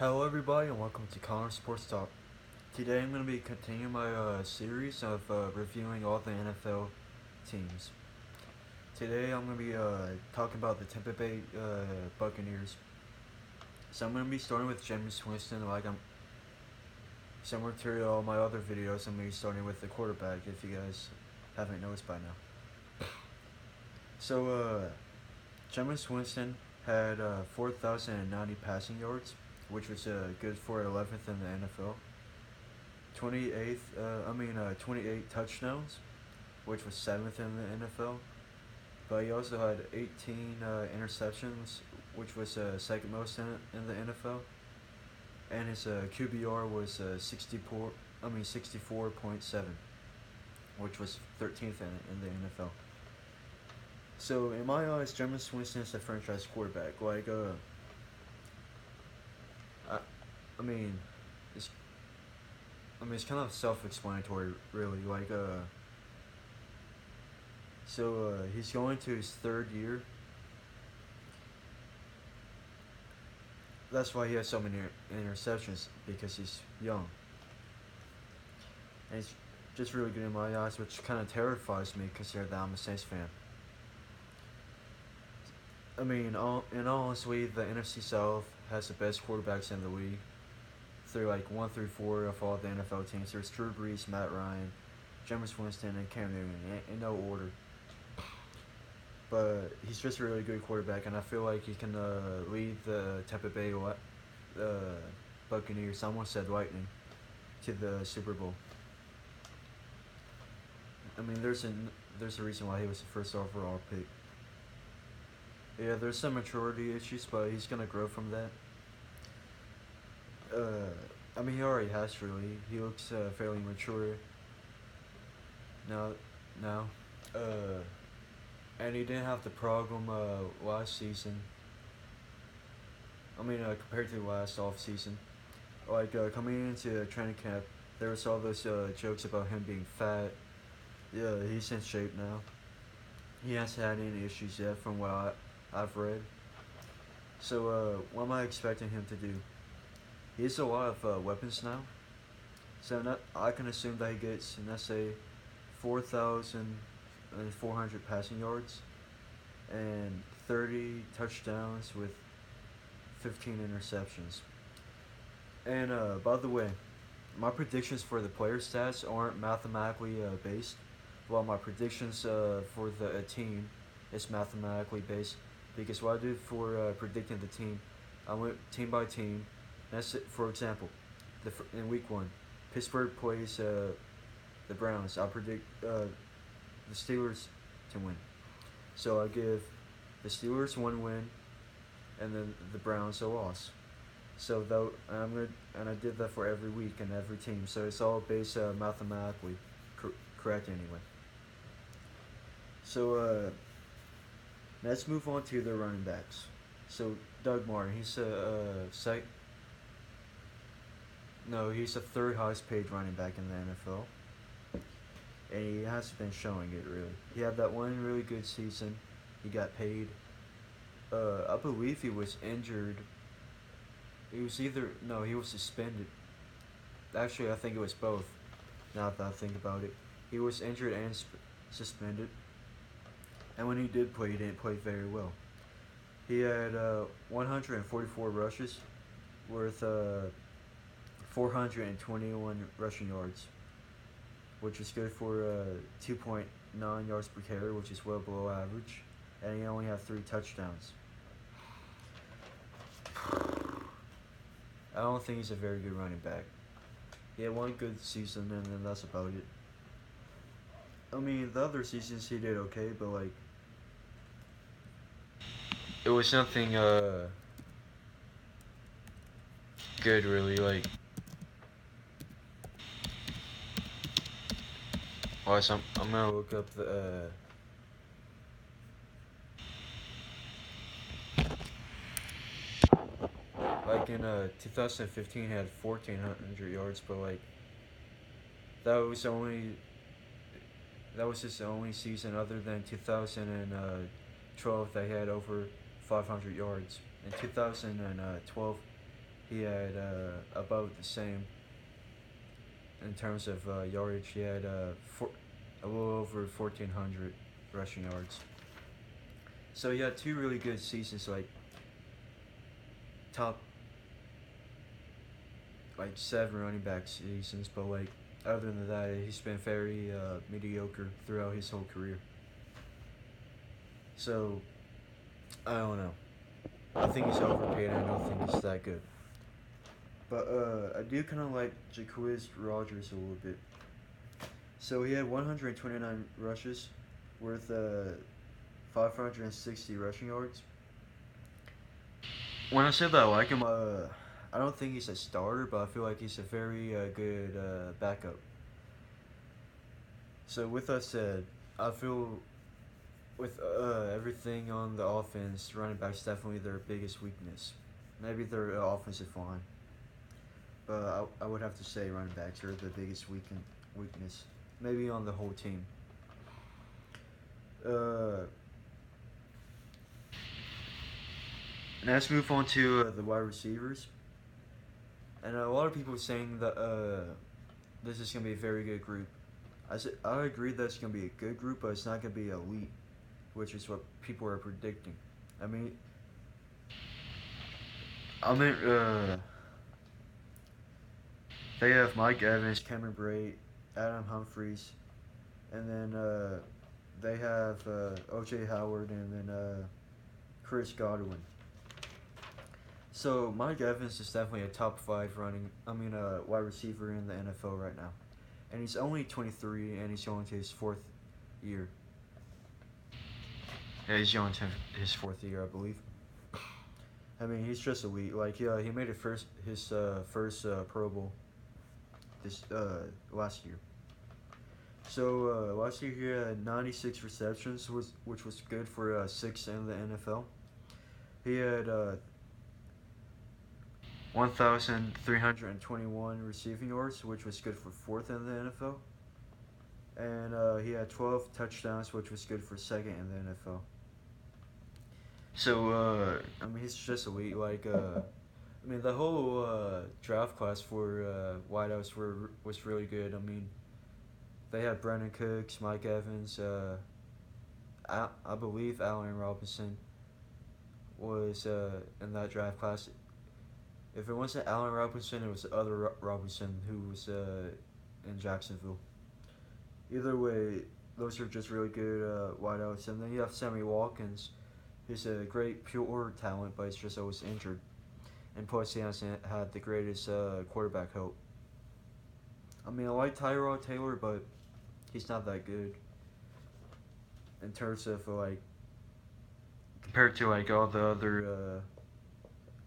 Hello everybody and welcome to Connor Sports Talk. Today I'm going to be continuing my series of reviewing all the NFL teams. Today I'm going to be talking about the Tampa Bay Buccaneers. So I'm going to be starting with Jameis Winston like I'm similar to all my other videos. I'm going to be starting with the quarterback if you guys haven't noticed by now. So Jameis Winston had 4,090 passing yards, which was good for 11th in the NFL. 28 touchdowns, which was 7th in the NFL. But he also had 18 interceptions, which was second most in the NFL. And his QBR was 64.7, which was 13th in the NFL. So in my eyes, Jameis Winston is a franchise quarterback. I mean, it's it's kind of self-explanatory, really. He's going to his third year. That's why he has so many interceptions, because he's young. And he's just really good in my eyes, which kind of terrifies me, considering that I'm a Saints fan. In all honesty, the NFC South has the best quarterbacks in the league. Through 1 through 4 of all the NFL teams. There's Drew Brees, Matt Ryan, Jameis Winston, and Cam Newton, in no order. But he's just a really good quarterback, and I feel like he can lead the Tampa Bay Buccaneers, someone said Lightning, to the Super Bowl. There's a reason why he was the first overall pick. Yeah, there's some maturity issues, but he's gonna grow from that. He already has, really. He looks fairly mature now. And he didn't have the problem last season. Compared to last off season, coming into training camp, there was all those jokes about him being fat. Yeah, he's in shape now. He hasn't had any issues yet, from what I've read. So what am I expecting him to do? He has a lot of weapons now, so I can assume that he gets, let's say, 4,400 passing yards and 30 touchdowns with 15 interceptions. And by the way, my predictions for the player stats aren't mathematically based, while my predictions for the team is mathematically based, because what I do for predicting the team, I went team by team. That's it. For example, in week 1, Pittsburgh plays the Browns. I predict the Steelers to win. So I give the Steelers 1 win, and then the Browns a loss. So I did that for every week and every team. So it's all based mathematically correct anyway. So let's move on to the running backs. So Doug Martin, he's he's the third highest paid running back in the NFL. And he hasn't been showing it, really. He had that one really good season. He got paid. I believe he was injured. He was suspended. Actually, I think it was both, now that I think about it. He was injured and suspended. And when he did play, he didn't play very well. He had 144 rushes worth 421 rushing yards, which is good for 2.9 yards per carry, which is well below average. And he only had 3 touchdowns. I don't think he's a very good running back. He had 1 good season, and then that's about it. The other seasons he did okay, but it was nothing good, really. So I'm gonna look up the in 2015 he had 1,400 yards, but that was his only season, other than 2012 that he had over 500 yards. In 2012 he had about the same in terms of yardage. He had a little over 1,400 rushing yards. So he had two really good seasons, like top like seven running back seasons. But like other than that, he's been very mediocre throughout his whole career. So I don't know. I think he's overpaid. I don't think he's that good. But I do kind of like Jaquiz Rogers a little bit. So he had 129 rushes, worth 560 rushing yards. When I said that I like him, I don't think he's a starter, but I feel like he's a very good backup. So with that said, I feel with everything on the offense, running backs definitely their biggest weakness. Maybe their offensive line, but I would have to say running backs are the biggest weakness. Maybe on the whole team. Uh, let's move on to the wide receivers. And a lot of people are saying that this is gonna be a very good group. I agree that it's gonna be a good group, but it's not gonna be elite, which is what people are predicting. I mean, I mean, they have Mike Evans, Cameron Brate, Adam Humphries, and then they have O.J. Howard, and then Chris Godwin. So Mike Evans is definitely a top five wide receiver in the NFL right now, and he's only 23, and he's going to his fourth year. Yeah, he's going to his fourth year, I believe. I mean, he's just elite. Like, yeah, he made his first Pro Bowl this last year. So last year he had 96 receptions, which was good for sixth in the NFL. He had 1,321 receiving yards, which was good for fourth in the NFL. And he had 12 touchdowns, which was good for second in the NFL. So I mean, he's just elite. Like I mean, the whole draft class for wideouts was really good. I mean, they had Brandon Cooks, Mike Evans, I believe Allen Robinson was in that draft class. If it wasn't Allen Robinson, it was the other Robinson who was in Jacksonville. Either way, those are just really good wideouts. And then you have Sammy Watkins. He's a great pure talent, but he's just always injured. And plus, he hasn't had the greatest quarterback help. I mean, I like Tyrod Taylor, but he's not that good in terms of like compared to like all the other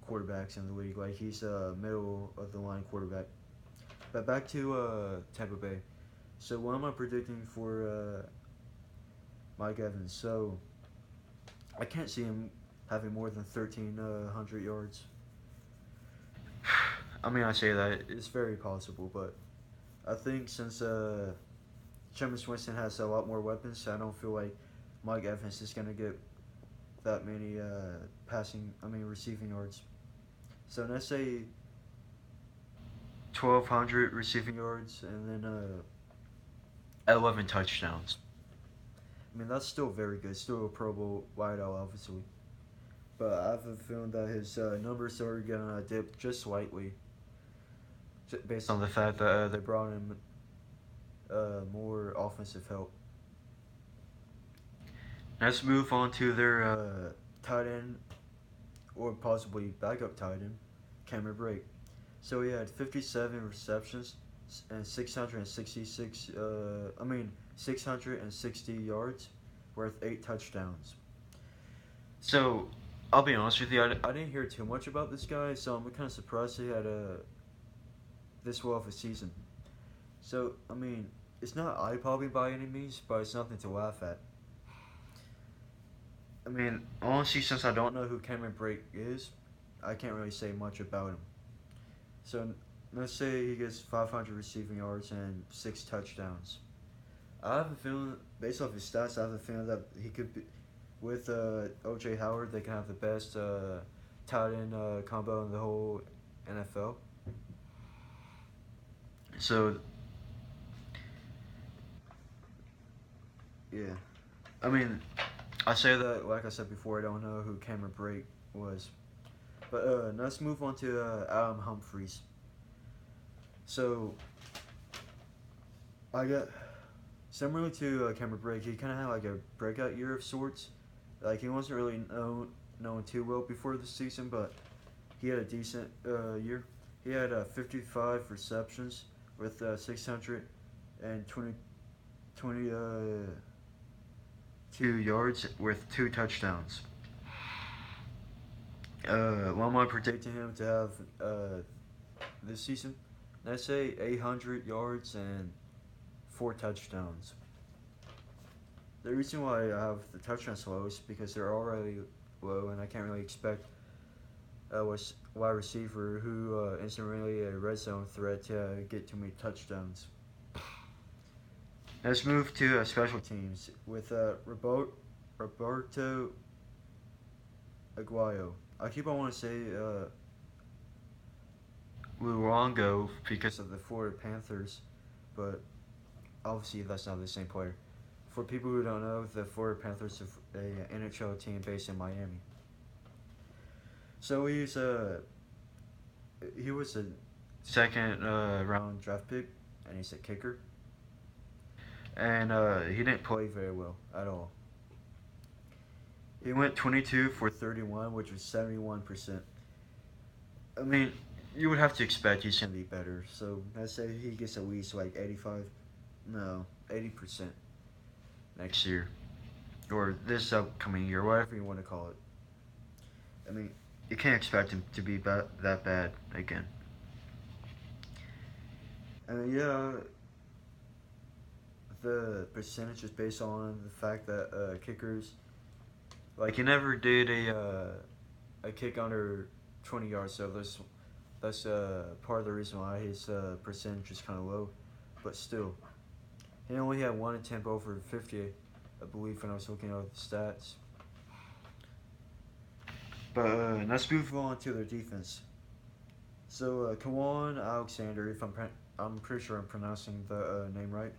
quarterbacks in the league. Like, he's a middle of the line quarterback. But back to Tampa Bay. So what am I predicting for Mike Evans? So I can't see him having more than 1,300 yards. I mean, I say that it's very possible, but I think since Jameis Winston has a lot more weapons, I don't feel like Mike Evans is gonna get that many receiving yards. So let's say 1,200 receiving yards and then 11 touchdowns. I mean, that's still very good. Still a Pro Bowl wideout, obviously. But I have a feeling that his numbers are gonna dip just slightly, based on the fact that they brought him more offensive help. Let's move on to their tight end, or possibly backup tight end, Cameron Brate. So he had 57 receptions and 660 yards, worth 8 touchdowns. So I'll be honest with you, I didn't hear too much about this guy, so I'm kind of surprised he had this well of a season. So I mean, it's not eye-popping by any means, but it's nothing to laugh at. I mean, honestly, since I don't know who Cameron Brate is, I can't really say much about him. So let's say he gets 500 receiving yards and 6 touchdowns. I have a feeling, based off his stats, I have a feeling that he could be, with O.J. Howard, they can have the best tight end combo in the whole NFL. So yeah, I mean, I say that like I said before. I don't know who Cameron Brake was, but let's move on to Adam Humphries. So I got similarly to Cameron Brake. He kind of had like a breakout year of sorts. Like he wasn't really known too well before the season, but he had a decent year. He had 55 receptions with 620 2 yards with 2 touchdowns. What am I predicting him to have this season? Let's say 800 yards and 4 touchdowns. The reason why I have the touchdowns low is because they're already low, and I can't really expect a wide receiver who isn't really a red zone threat to get too many touchdowns. Let's move to special teams with Roberto Aguayo. I keep on want to say Luongo because of the Florida Panthers, but obviously that's not the same player. For people who don't know, the Florida Panthers are a NHL team based in Miami. So he was a second round draft pick, and he's a kicker. And he didn't play very well at all. He went 22 for 31, which was 71%. I mean, you would have to expect he's gonna be better. So I'd say he gets at least like 85, no, 80% next year, or this upcoming year, whatever you want to call it. I mean, you can't expect him to be that bad again. And yeah, the percentage is based on the fact that kickers, like he never did a kick under 20 yards, so that's part of the reason why his percentage is kind of low. But still, he only had one attempt over 50, I believe, when I was looking at the stats. But let's move on to their defense. So Kawan Alexander, if I'm pretty sure I'm pronouncing the name right.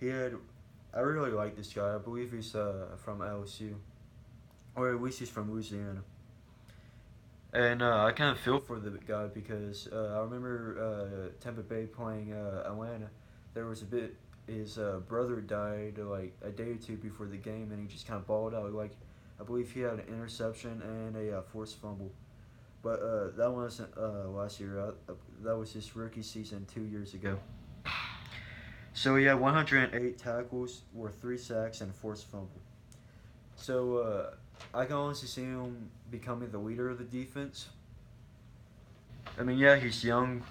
I really like this guy. I believe he's from LSU, or at least he's from Louisiana. And I kind of feel for the guy because I remember Tampa Bay playing Atlanta. There was a bit. His brother died like a day or two before the game, and he just kind of balled out. Like I believe he had an interception and a forced fumble. But that wasn't last year. That was his rookie season 2 years ago. So he had 108 tackles, or 3 sacks, and a forced fumble. So I can honestly see him becoming the leader of the defense. I mean, yeah, he's young.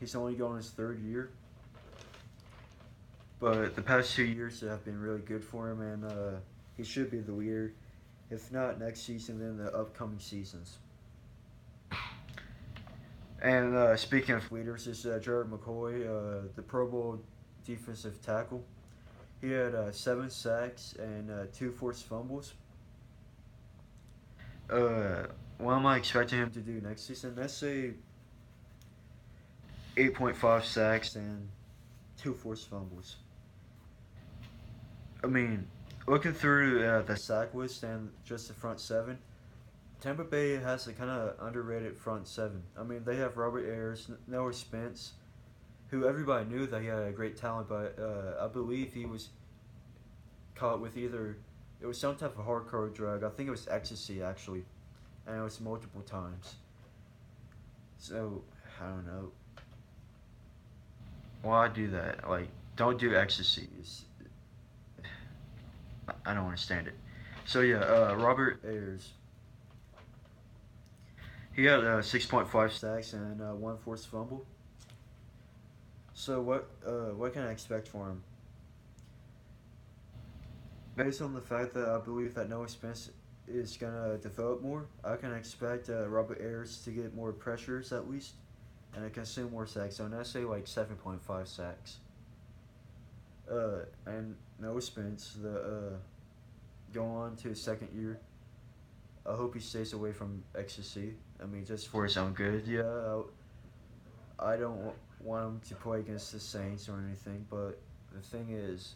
He's only going his third year. But the past 2 years have been really good for him, and he should be the leader. If not next season, then the upcoming seasons. And speaking of leaders, is Jared McCoy, the Pro Bowl defensive tackle. He had 7 sacks and 2 forced fumbles. What am I expecting him to do next season? Let's say 8.5 sacks and 2 forced fumbles. I mean, looking through the sack list and just the front seven, Tampa Bay has a kind of underrated front seven. I mean, they have Robert Ayers, Noah Spence, who everybody knew that he had a great talent, but I believe he was caught with it was some type of hardcore drug. I think it was ecstasy actually, and it was multiple times. So I don't know. Why do that? Like, don't do ecstasy. I don't understand it. So yeah, Robert Ayers. He had 6.5 sacks and 1 forced fumble. So what can I expect for him? Based on the fact that I believe that Noah Spence is gonna develop more, I can expect Robert Ayers to get more pressures at least, and I can consume more sacks. So I say like 7.5 sacks. And Noah Spence, the go on to his second year. I hope he stays away from ecstasy. I mean, just for his own good. Yeah, I don't want him to play against the Saints or anything. But the thing is,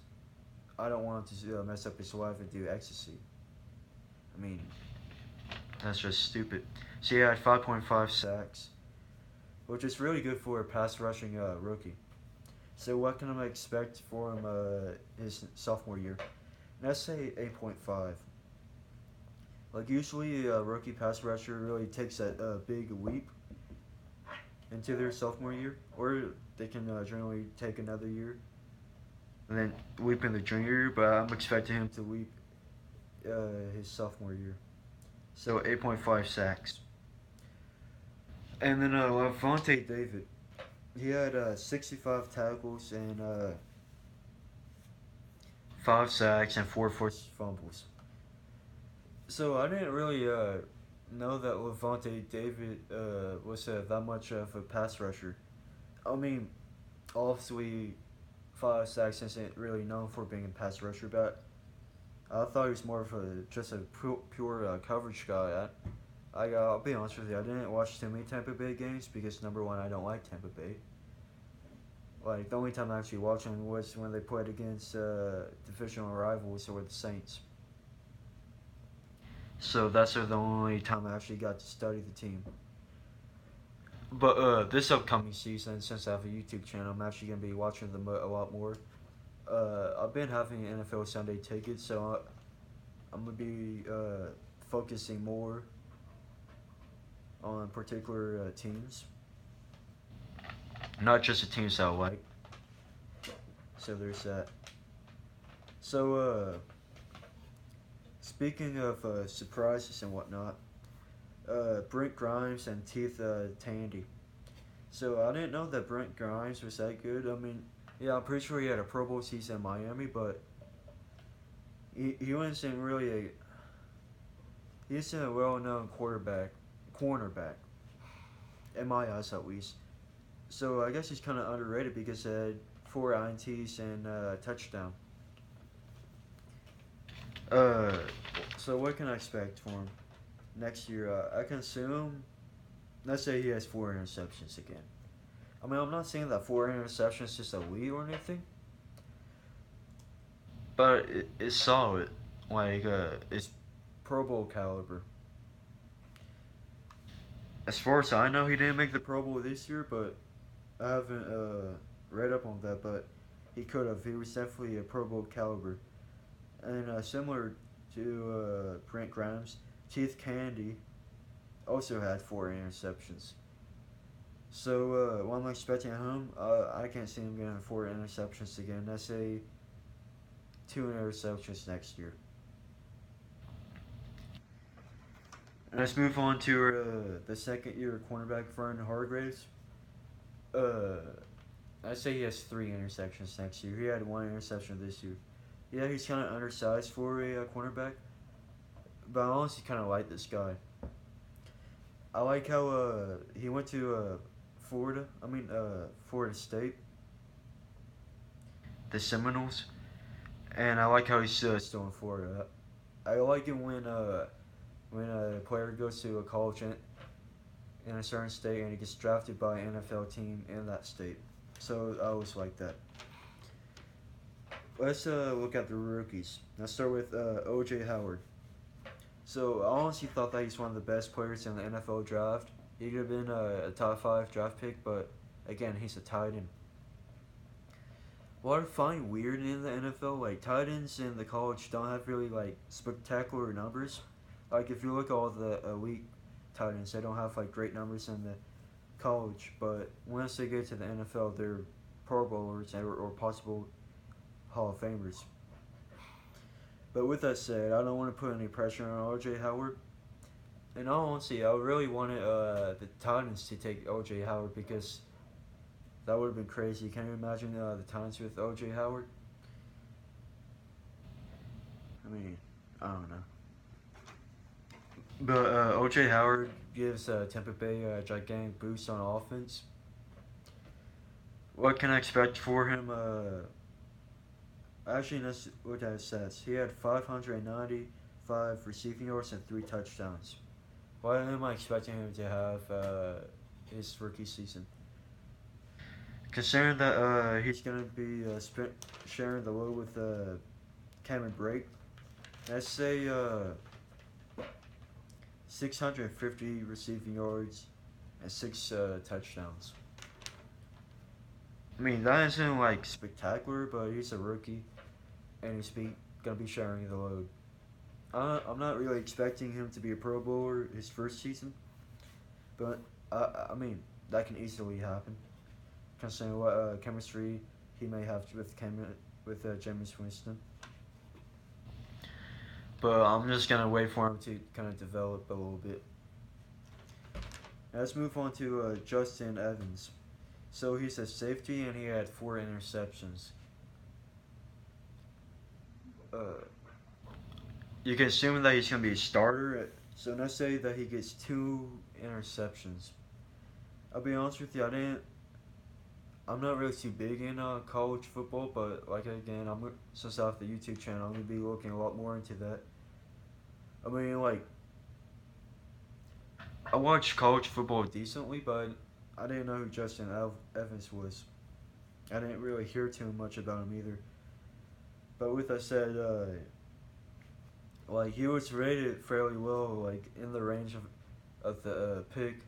I don't want him to mess up his life and do ecstasy. I mean, that's just stupid. So he had 5.5 sacks, which is really good for a pass rushing rookie. So what can I expect for him his sophomore year? Let's say 8.5. Like usually a rookie pass rusher really takes that big leap into their sophomore year, or they can generally take another year and then leap in the junior year. But I'm expecting him to leap his sophomore year. So 8.5 sacks. And then Levante David, he had 65 tackles and 5 sacks and 4 forced fumbles. So I didn't really know that Levante David was that much of a pass rusher. I mean, obviously, 5 sacks isn't really known for being a pass rusher, but I thought he was more of just a pure coverage guy. I'll be honest with you, I didn't watch too many Tampa Bay games because number one, I don't like Tampa Bay. Like the only time I actually watched them was when they played against divisional rivals or the Saints. So that's the only time I actually got to study the team. But this upcoming season, since I have a YouTube channel, I'm actually gonna be watching them a lot more. I've been having NFL Sunday tickets, so I'm gonna be focusing more on particular teams, not just the teams that I like. So there's that. So speaking of surprises and whatnot, Brent Grimes and Teeth Tandy. So I didn't know that Brent Grimes was that good. I mean, yeah, I'm pretty sure he had a Pro Bowl season in Miami, but he wasn't really a he's a well-known cornerback, in my eyes at least. So I guess he's kind of underrated because he had 4 INTs and a touchdown. Uh, so what can I expect from him next year? I can assume, let's say he has 4 interceptions again. I mean, I'm not saying that 4 interceptions is just elite or anything, but it's solid. Like, it's Pro Bowl caliber. As far as I know, he didn't make the Pro Bowl this year, but I haven't read up on that. But he could have. He was definitely a Pro Bowl caliber. And similar to Brent Grimes, Keith Candy also had 4 interceptions. So what I'm expecting at home, I can't see him getting 4 interceptions again. Let's say 2 interceptions next year. And let's move on to the second year cornerback Vernon Hargraves. Uh, I say he has 3 interceptions next year. He had 1 interception this year. Yeah, he's kind of undersized for a cornerback, but I honestly kind of like this guy. I like how he went to Florida. I mean, Florida State, the Seminoles, and I like how he's still in Florida. I like it when a player goes to a college in a certain state and he gets drafted by an NFL team in that state. So I always like that. Let's look at the rookies. Let's start with O.J. Howard. So I honestly thought that he's one of the best players in the NFL draft. He could have been a top 5 draft pick, but again, he's a tight end. What I find weird in the NFL, like tight ends in the college don't have really like spectacular numbers. Like if you look at all the elite tight ends, they don't have like great numbers in the college, but once they get to the NFL, they're Pro Bowlers or possible Hall of Famers. But with that said, I don't want to put any pressure on O.J. Howard. And honestly, I really wanted the Titans to take O.J. Howard because that would have been crazy. Can you imagine the Titans with O.J. Howard? I mean, I don't know. But O.J. Howard gives Tampa Bay a gigantic boost on offense. What can I expect for him? Actually, let's look at his stats. He had 590, 5 receiving yards and 3 touchdowns. Why am I expecting him to have his rookie season? Considering that he's going to be sharing the load with Cameron Brake, let's say 650 receiving yards and 6 touchdowns. I mean, that isn't like spectacular, but he's a rookie and he's gonna be sharing the load. I'm not really expecting him to be a Pro Bowler his first season, but I mean that can easily happen, considering what chemistry he may have with Jameis Winston. But I'm just gonna wait for him to kind of develop a little bit. Now let's move on to Justin Evans. So he's a safety and he had 4 interceptions. Uh, you can assume that he's gonna be a starter. So let's say that he gets 2 interceptions. I'll be honest with you, I'm not really too big in college football, but like again, since I have the YouTube channel, I'm gonna be looking a lot more into that. I mean, like, I watch college football decently, but I didn't know who Justin Evans was. I didn't really hear too much about him either. But with that said, like he was rated fairly well, like in the range of the pick.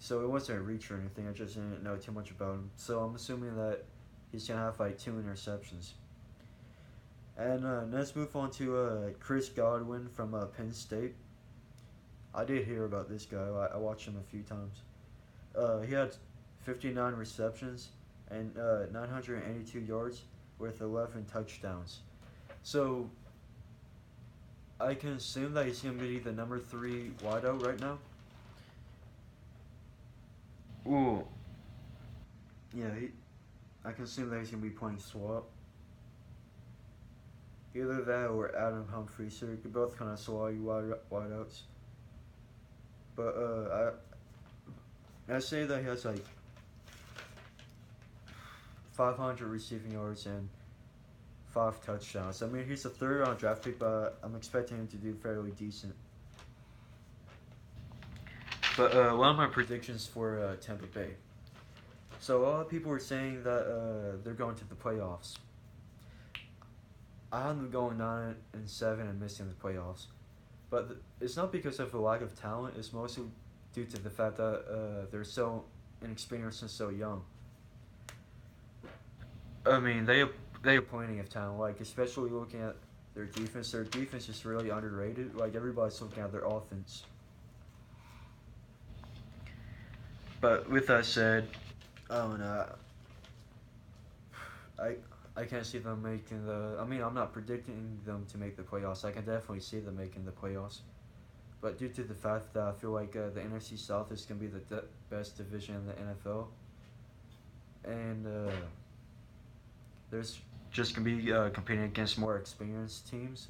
So it wasn't a reach or anything. I just didn't know too much about him. So I'm assuming that he's gonna have like 2 interceptions. And let's move on to Chris Godwin from Penn State. I did hear about this guy. I watched him a few times. He had 59 receptions and 982 yards with 11 touchdowns. So I can assume that he's going to be the number 3 wideout right now. Ooh. Yeah, I can assume that he's going to be playing swap. Either that or Adam Humphrey, so you could both kind of swap you wideouts. But I say that he has like 500 receiving yards and 5 touchdowns. I mean, he's a 3rd-round draft pick, but I'm expecting him to do fairly decent. But one of my predictions for Tampa Bay. So a lot of people were saying that they're going to the playoffs. I have them going 9-7 and missing the playoffs. But it's not because of a lack of talent. It's mostly due to the fact that they're so inexperienced and so young. I mean, they have plenty of talent. Like, especially looking at their defense. Their defense is really underrated. Like, everybody's looking at their offense. But with that said, I don't know. I can't see them making the. I mean, I'm not predicting them to make the playoffs. I can definitely see them making the playoffs. But due to the fact that I feel like the NFC South is going to be the best division in the NFL. And there's just going to be competing against more experienced teams.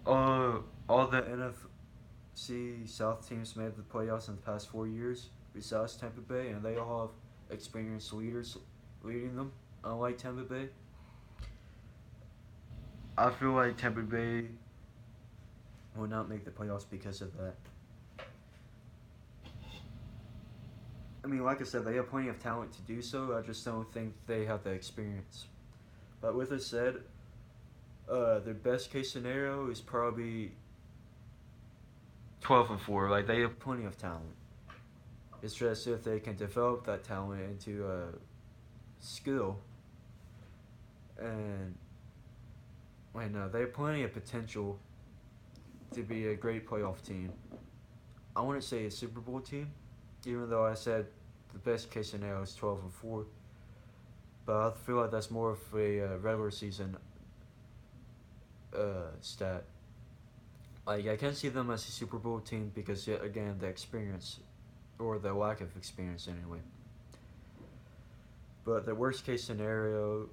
All the NFC South teams made the playoffs in the past 4 years, besides Tampa Bay, and they all have experienced leaders leading them. Unlike Tampa Bay, I feel like Tampa Bay will not make the playoffs because of that. I mean, like I said, they have plenty of talent to do so. I just don't think they have the experience. But with that said, their best case scenario is probably 12-4. Like, they have plenty of talent. It's just if they can develop that talent into skill. And they have plenty of potential to be a great playoff team. I wouldn't say a Super Bowl team, even though I said the best case scenario is 12-4. But I feel like that's more of a regular season stat. Like, I can't see them as a Super Bowl team because, yet again, the experience, or the lack of experience anyway. But the worst case scenario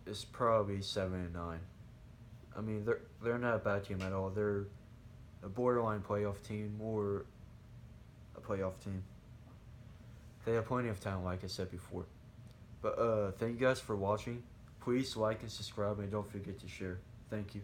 is probably 7-9. I mean, they're not a bad team at all. They're a borderline playoff team or a playoff team. They have plenty of talent, like I said before. But thank you guys for watching. Please like and subscribe, and don't forget to share. Thank you.